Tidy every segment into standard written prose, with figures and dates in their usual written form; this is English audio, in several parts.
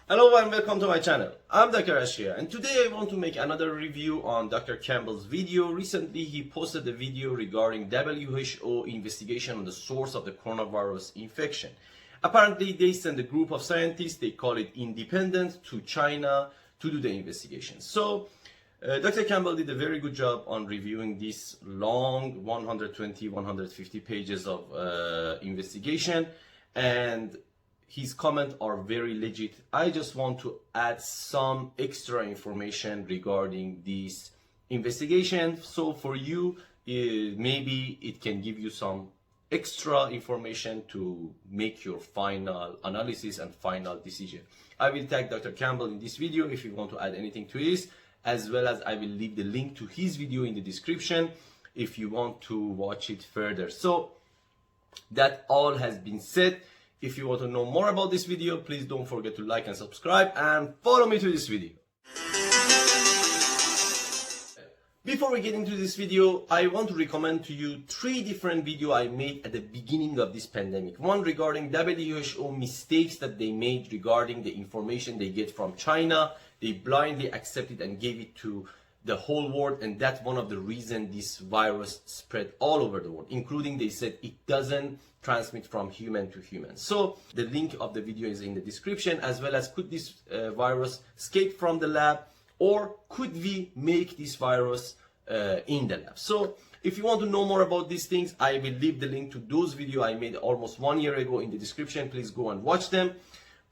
Hello and welcome to my channel. I'm Dr. Ashia and today I want to make another review on Dr. Campbell's video. Recently he posted a video regarding WHO investigation on the source of the coronavirus infection. Apparently they sent a group of scientists, they call it independent, to China to do the investigation. So Dr. Campbell did a very good job on reviewing this long 120-150 pages of investigation, and his comments are very legit. I just want to add some extra information regarding this investigation. So for you, maybe it can give you some extra information to make your final analysis and final decision. I will tag Dr. Campbell in this video if you want to add anything to this, as well as I will leave the link to his video in the description if you want to watch it further. So that all has been said. If you want to know more about this video, please don't forget to like and subscribe and follow me to this video. Before we get into this video, I want to recommend to you 3 different videos I made at the beginning of this pandemic. One regarding WHO mistakes that they made regarding the information they get from China. They blindly accepted and gave it to the whole world, and that's one of the reasons this virus spread all over the world, including they said it doesn't transmit from human to human. So the link of the video is in the description, as well as could this virus escape from the lab, or could we make this virus in the lab? So if you want to know more about these things, I will leave the link to those videos I made almost 1 year ago in the description. Please go and watch them.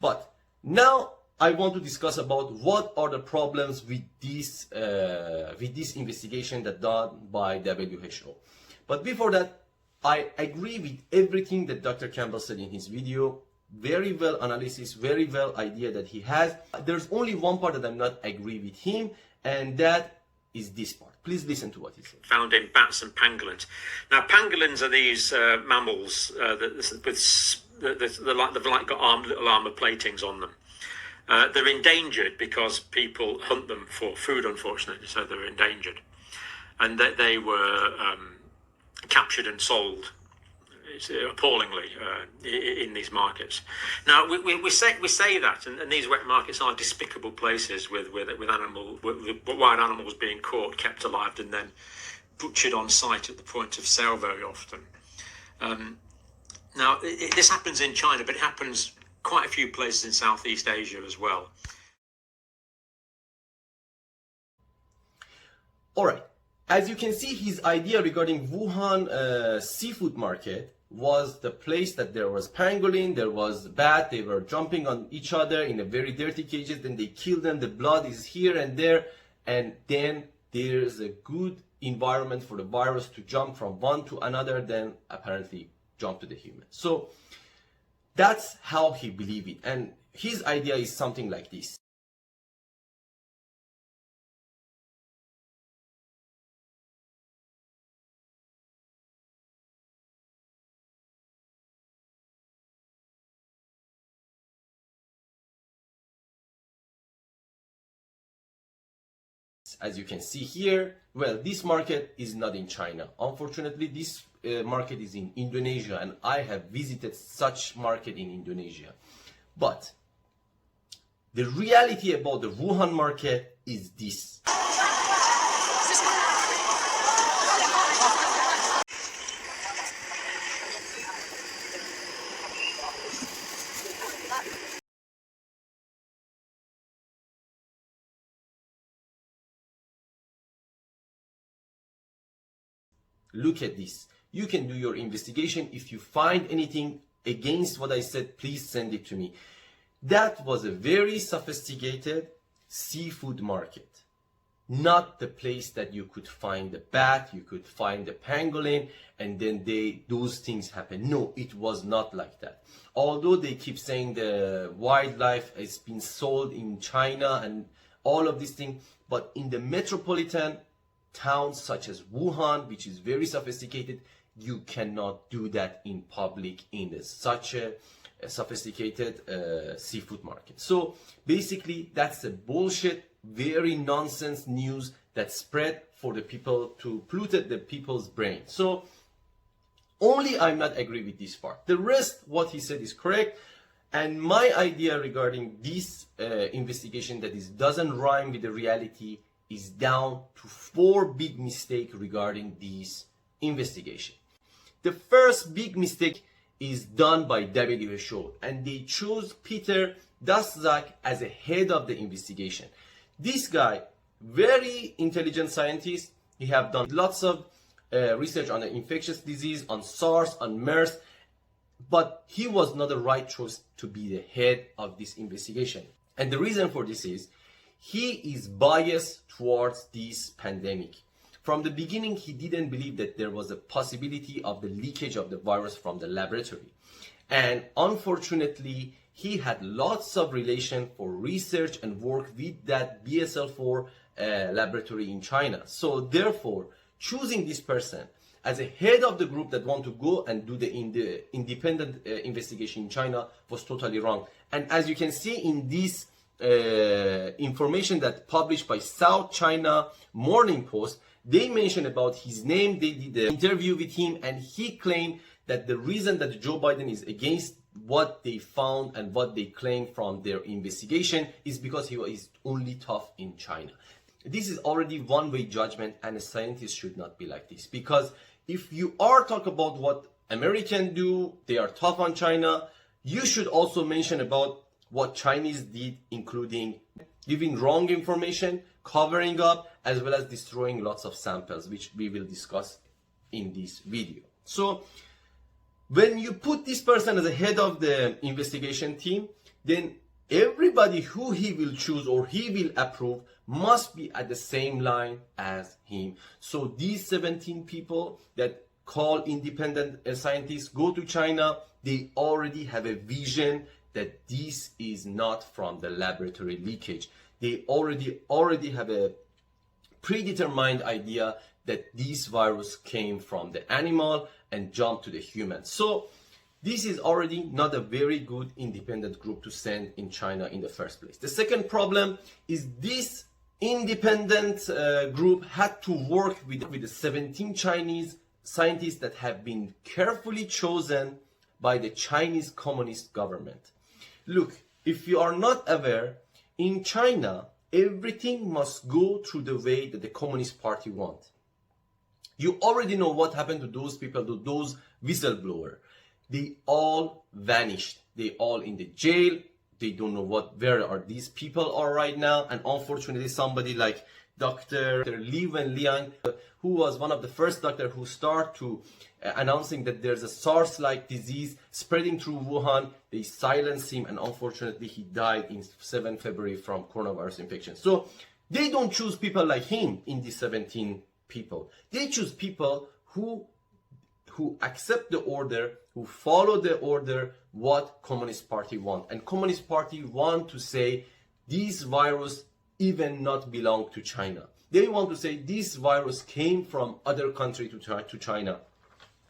But now I want to discuss about what are the problems with this investigation that done by WHO. But before that, I agree with everything that Dr. Campbell said in his video. Very well analysis, very well idea that he has. There's only one part that I'm not agree with him, and that is this part. Please listen to what he said. Found in bats and pangolins. Now, pangolins are these mammals they've like got little armor platings on them. They're endangered because people hunt them for food, unfortunately, so they're endangered. And they were captured and sold appallingly in these markets. Now, we say that, and these wet markets are despicable places with wild animals being caught, kept alive, and then butchered on site at the point of sale very often. Now, this happens in China, but it happens quite a few places in Southeast Asia as well. All right. As you can see, his idea regarding Wuhan seafood market was the place that there was pangolin, there was bat, they were jumping on each other in a very dirty cages, then they kill them, the blood is here and there, and then there's a good environment for the virus to jump from one to another, then apparently jump to the human. So that's how he believed it, and his idea is something like this. As you can see here, well, this market is not in China. Unfortunately, this market is in Indonesia, and I have visited such market in Indonesia. But the reality about the Wuhan market is this. Look at this. You can do your investigation. If you find anything against what I said, please send it to me. That was a very sophisticated seafood market. Not the place that you could find the bat, you could find the pangolin, and then those things happen. No, it was not like that. Although they keep saying the wildlife has been sold in China and all of these things, but in the metropolitan towns such as Wuhan, which is very sophisticated, you cannot do that in public in such a sophisticated seafood market. So basically that's a bullshit, very nonsense news that spread for the people to pollute the people's brain. So only I'm not agree with this part. The rest, what he said is correct. And my idea regarding this investigation that doesn't rhyme with the reality is down to 4 big mistakes regarding this investigation. The first big mistake is done by WHO, and they chose Peter Daszak as a head of the investigation. This guy, very intelligent scientist, he have done lots of research on the infectious disease, on SARS, on MERS, but he was not the right choice to be the head of this investigation. And the reason for this is he is biased towards this pandemic. From the beginning, he didn't believe that there was a possibility of the leakage of the virus from the laboratory. And unfortunately, he had lots of relation for research and work with that BSL-4 laboratory in China. So therefore, choosing this person as a head of the group that want to go and do the independent investigation in China was totally wrong. And as you can see in this information that published by South China Morning Post, they mentioned about his name, they did an interview with him, and he claimed that the reason that Joe Biden is against what they found and what they claim from their investigation is because he is only tough in China. This is already one-way judgment, and a scientist should not be like this. Because if you are talking about what Americans do, they are tough on China, you should also mention about what Chinese did, including giving wrong information, covering up, as well as destroying lots of samples, which we will discuss in this video. So when you put this person as the head of the investigation team, then everybody who he will choose or he will approve must be at the same line as him. So these 17 people that call independent scientists go to China, they already have a vision that this is not from the laboratory leakage. They already have a predetermined idea that this virus came from the animal and jumped to the human. So this is already not a very good independent group to send in China in the first place. The second problem is this independent group had to work with the 17 Chinese scientists that have been carefully chosen by the Chinese Communist government. Look, if you are not aware, in China, everything must go through the way that the Communist Party wants. You already know what happened to those people, to those whistleblowers. They all vanished. They all in the jail. They don't know where are these people are right now. And unfortunately, somebody like Dr. Li Wenliang, who was one of the first doctors who started to announcing that there's a SARS-like disease spreading through Wuhan, they silenced him, and unfortunately he died in 7 February from coronavirus infection. So they don't choose people like him in these 17 people. They choose people who accept the order, who follow the order, what Communist Party want. And Communist Party want to say this virus even not belong to China. They want to say this virus came from other country to China.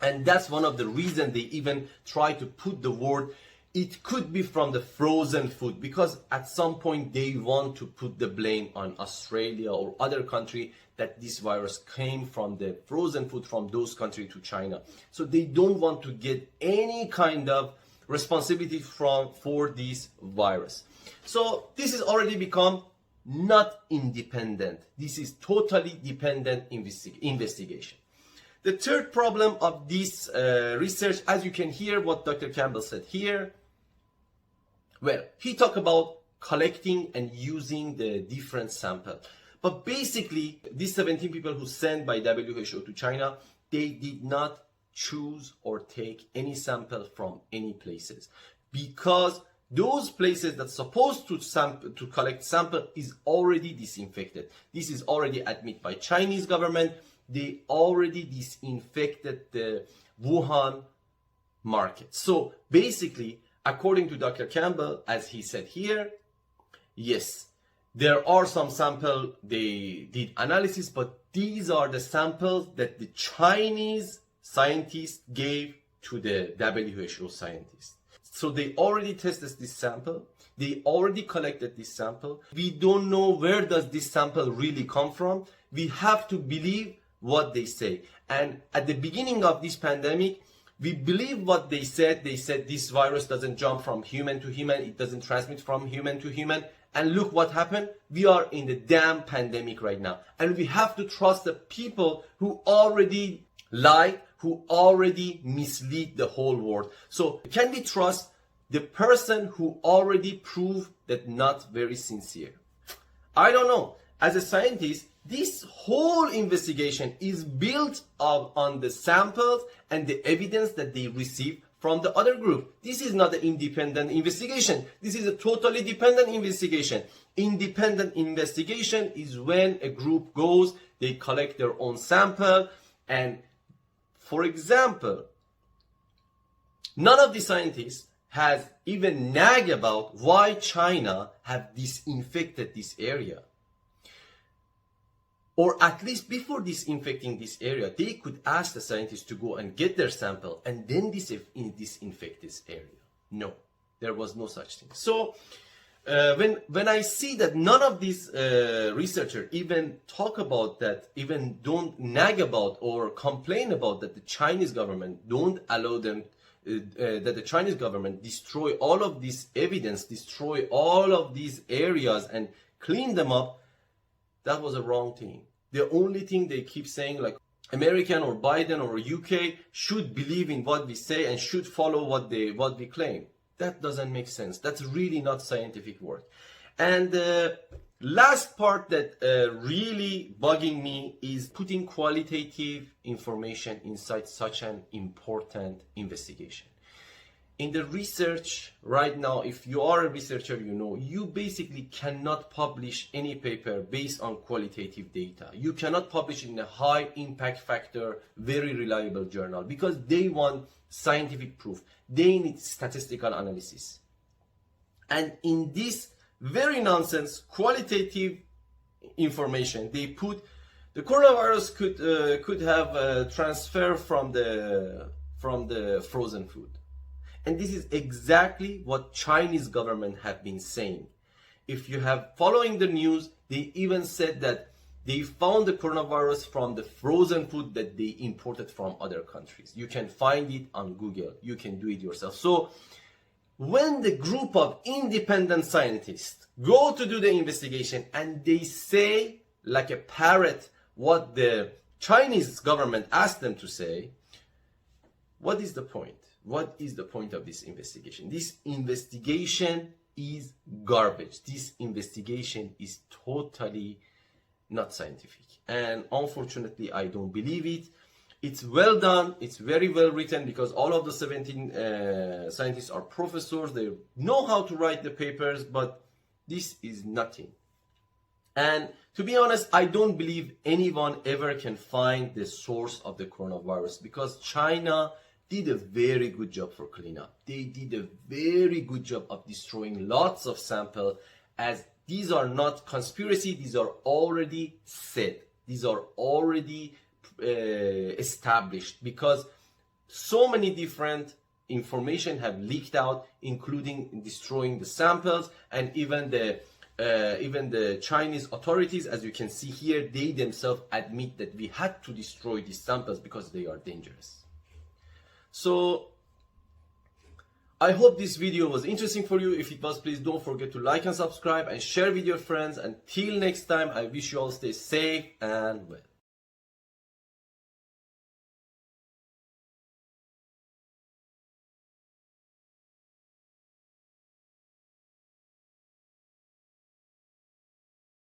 And that's one of the reasons they even try to put the word, it could be from the frozen food, because at some point they want to put the blame on Australia or other country that this virus came from the frozen food from those countries to China. So they don't want to get any kind of responsibility for this virus. So this has already become not independent. This is totally dependent investigation. The third problem of this research, as you can hear what Dr. Campbell said here, well, he talked about collecting and using the different samples. But basically, these 17 people who sent by WHO to China, they did not choose or take any sample from any places, because those places that's supposed to collect sample is already disinfected. This is already admitted by Chinese government. They already disinfected the Wuhan market. So basically, according to Dr. Campbell, as he said here, yes, there are some samples they did analysis, but these are the samples that the Chinese scientists gave to the WHO scientists. So they already tested this sample. They already collected this sample. We don't know where does this sample really come from. We have to believe what they say. And at the beginning of this pandemic, We believe what they said. They said this virus doesn't jump from human to human. It doesn't transmit from human to human. And look what happened. We are in the damn pandemic right now. And we have to trust the people who already lied, who already mislead the whole world. So can we trust the person who already proved that not very sincere? I don't know. As a scientist, this whole investigation is built up on the samples and the evidence that they received from the other group. This is not an independent investigation. This is a totally dependent investigation. Independent investigation is when a group goes, they collect their own sample, and for example, none of the scientists has even nagged about why China have disinfected this area. Or at least before disinfecting this area, they could ask the scientists to go and get their sample and then disinfect this area. No, there was no such thing. So when I see that none of these researchers even talk about that, even don't nag about or complain about that the Chinese government don't allow them, that the Chinese government destroy all of this evidence, destroy all of these areas and clean them up, that was a wrong thing. The only thing they keep saying, like American or Biden or UK should believe in what we say and should follow what we claim. That doesn't make sense. That's really not scientific work. And the last part that really bugging me is putting qualitative information inside such an important investigation. In the research right now, if you are a researcher, you know, you basically cannot publish any paper based on qualitative data. You cannot publish in a high impact factor, very reliable journal because they want scientific proof. They need statistical analysis. And in this very nonsense qualitative information, they put the coronavirus could have transfer from the frozen food. And this is exactly what Chinese government have been saying. If you have following the news, they even said that they found the coronavirus from the frozen food that they imported from other countries. You can find it on Google. You can do it yourself. So when the group of independent scientists go to do the investigation and they say like a parrot what the Chinese government asked them to say, what is the point? What is the point of this investigation? This investigation is garbage. This investigation is totally not scientific. And unfortunately, I don't believe it. It's well done. It's very well written because all of the 17 scientists are professors. They know how to write the papers, but this is nothing. And to be honest, I don't believe anyone ever can find the source of the coronavirus because China did a very good job for cleanup. They did a very good job of destroying lots of samples, as these are not conspiracy, these are already said. These are already established because so many different information have leaked out, including destroying the samples, and even the Chinese authorities, as you can see here, they themselves admit that we had to destroy these samples because they are dangerous. So I hope this video was interesting for you. If it was, please don't forget to like and subscribe and share with your friends. Until next time, I wish you all stay safe and well.